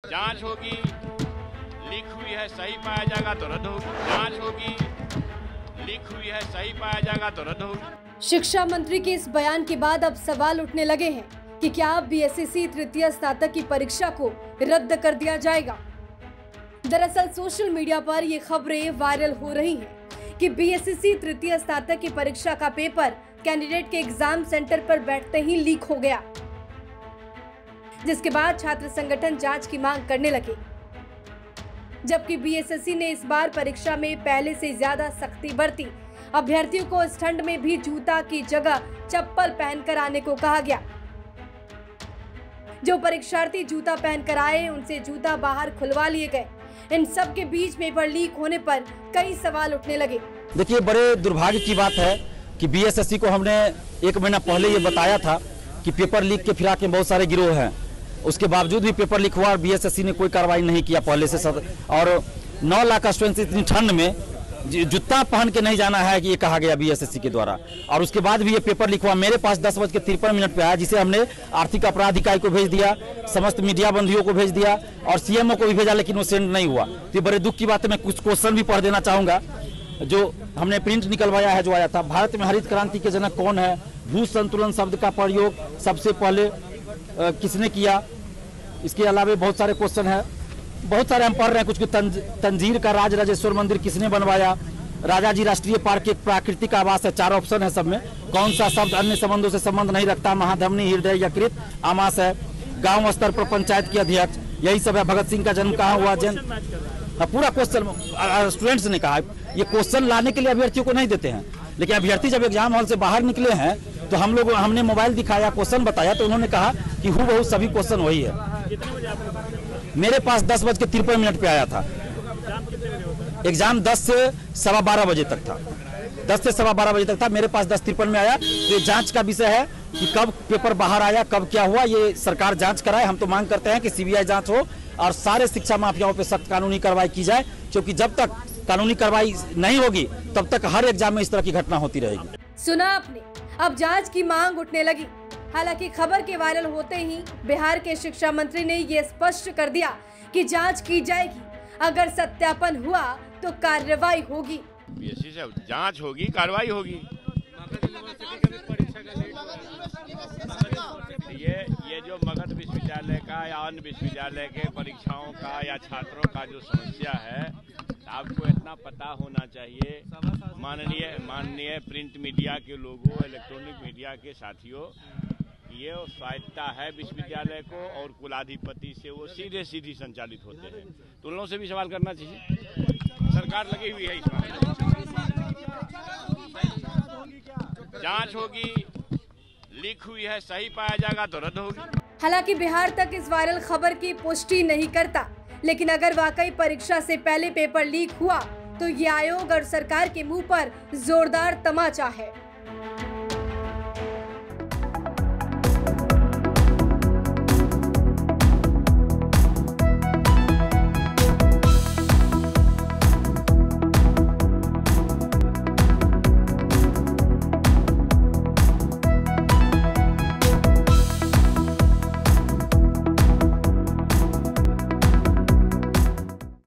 जांच होगी, लीक हुई है सही पाया जाएगा तो रद्द होगी। जांच होगी, लीक हुई है सही पाया जाएगा तो रद्द होगी। शिक्षा मंत्री के इस बयान के बाद अब सवाल उठने लगे हैं कि क्या बीएसएससी तृतीय स्नातक की परीक्षा को रद्द कर दिया जाएगा। दरअसल सोशल मीडिया पर ये खबरें वायरल हो रही हैं कि बीएसएससी तृतीय स्नातक की परीक्षा का पेपर कैंडिडेट के एग्जाम सेंटर पर बैठते ही लीक हो गया, जिसके बाद छात्र संगठन जांच की मांग करने लगे। जबकि बीएसएससी ने इस बार परीक्षा में पहले से ज्यादा सख्ती बरती। अभ्यर्थियों को इस ठंड में भी जूता की जगह चप्पल पहनकर आने को कहा गया। जो परीक्षार्थी जूता पहनकर आए उनसे जूता बाहर खुलवा लिए गए। इन सब के बीच पेपर लीक होने पर कई सवाल उठने लगे। देखिए, बड़े दुर्भाग्य की बात है कि बीएसएससी को हमने 1 महीना पहले ये बताया था कि पेपर लीक के फिराक में बहुत सारे गिरोह हैं। उसके बावजूद भी पेपर लीक हुआ और बीएसएससी ने कोई कार्रवाई नहीं किया पहले से। और 9 लाख स्टूडेंट्स इतनी ठंड में जूता पहन के नहीं जाना है कि ये कहा गया बीएसएससी के द्वारा। और उसके बाद भी ये पेपर लीक हुआ। मेरे पास 10:53 पे आया, जिसे हमने आर्थिक अपराध इकाई को भेज दिया, समस्त मीडिया बंधुओं को भेज दिया और सीएमओ को भी भेजा, लेकिन वो सेंड नहीं हुआ। तो ये बड़े दुख की बात है। मैं कुछ क्वेश्चन भी पढ़ देना चाहूंगा जो हमने प्रिंट निकलवाया है, जो आया था। भारत में हरित क्रांति के जनक कौन है? भू संतुलन शब्द का प्रयोग सबसे पहले किसने किया? इसके अलावा बहुत सारे क्वेश्चन है, बहुत सारे हम पढ़ रहे हैं। कुछ तंजीर का राज राजेश्वर मंदिर किसने बनवाया? राजा जी राष्ट्रीय पार्क एक प्राकृतिक आवास है। 4 ऑप्शन है सब में। कौन सा शब्द अन्य संबंधों से संबंध नहीं रखता? महाधमनी हृदय यकृत आवास है। गांव स्तर पर पंचायत के अध्यक्ष, यही सब है। भगत सिंह का जन्म कहाँ हुआ? पूरा क्वेश्चन स्टूडेंट्स ने कहा। ये क्वेश्चन लाने के लिए अभ्यर्थियों को नहीं देते हैं, लेकिन अभ्यर्थी जब एग्जाम हॉल से बाहर निकले हैं तो हमने मोबाइल दिखाया, क्वेश्चन बताया, तो उन्होंने कहा कि हूबहू सभी क्वेश्चन वही है। मेरे पास 10:53 पे आया था। एग्जाम 10 से 12:15 बजे तक था। 10 से 12:15 बजे तक था। मेरे पास 10:53 में आया। तो ये जांच का विषय है कि कब पेपर बाहर आया, कब क्या हुआ, ये सरकार जांच कराए। हम तो मांग करते हैं कि सीबीआई जांच हो और सारे शिक्षा माफियाओं पे सख्त कानूनी कार्रवाई की जाए, क्योंकि जब तक कानूनी कार्रवाई नहीं होगी तब तक हर एग्जाम में इस तरह की घटना होती रहेगी। सुना आपने, अब जांच की मांग उठने लगी। हालांकि खबर के वायरल होते ही बिहार के शिक्षा मंत्री ने ये स्पष्ट कर दिया कि जांच की जाएगी। अगर सत्यापन हुआ तो कार्रवाई होगी। बीएसएससी से जांच होगी, कार्रवाई होगी। ये जो मगध विश्वविद्यालय का या अन्य विश्वविद्यालय के परीक्षाओं का या छात्रों का जो समस्या है, आपको इतना पता होना चाहिए। माननीय प्रिंट मीडिया के लोगों, इलेक्ट्रॉनिक मीडिया के साथियों, ये स्वायत्ता है विश्वविद्यालय को और कुलाधिपति से वो सीधी संचालित होते हैं। तो उन लोगों से भी सवाल करना चाहिए। सरकार लगी हुई है इस मामले में। जांच होगी, लीक हुई है सही पाया जाएगा तो रद्द होगी। हालांकि बिहार तक इस वायरल खबर की पुष्टि नहीं करता, लेकिन अगर वाकई परीक्षा से पहले पेपर लीक हुआ तो ये आयोग और सरकार के मुंह पर जोरदार तमाचा है।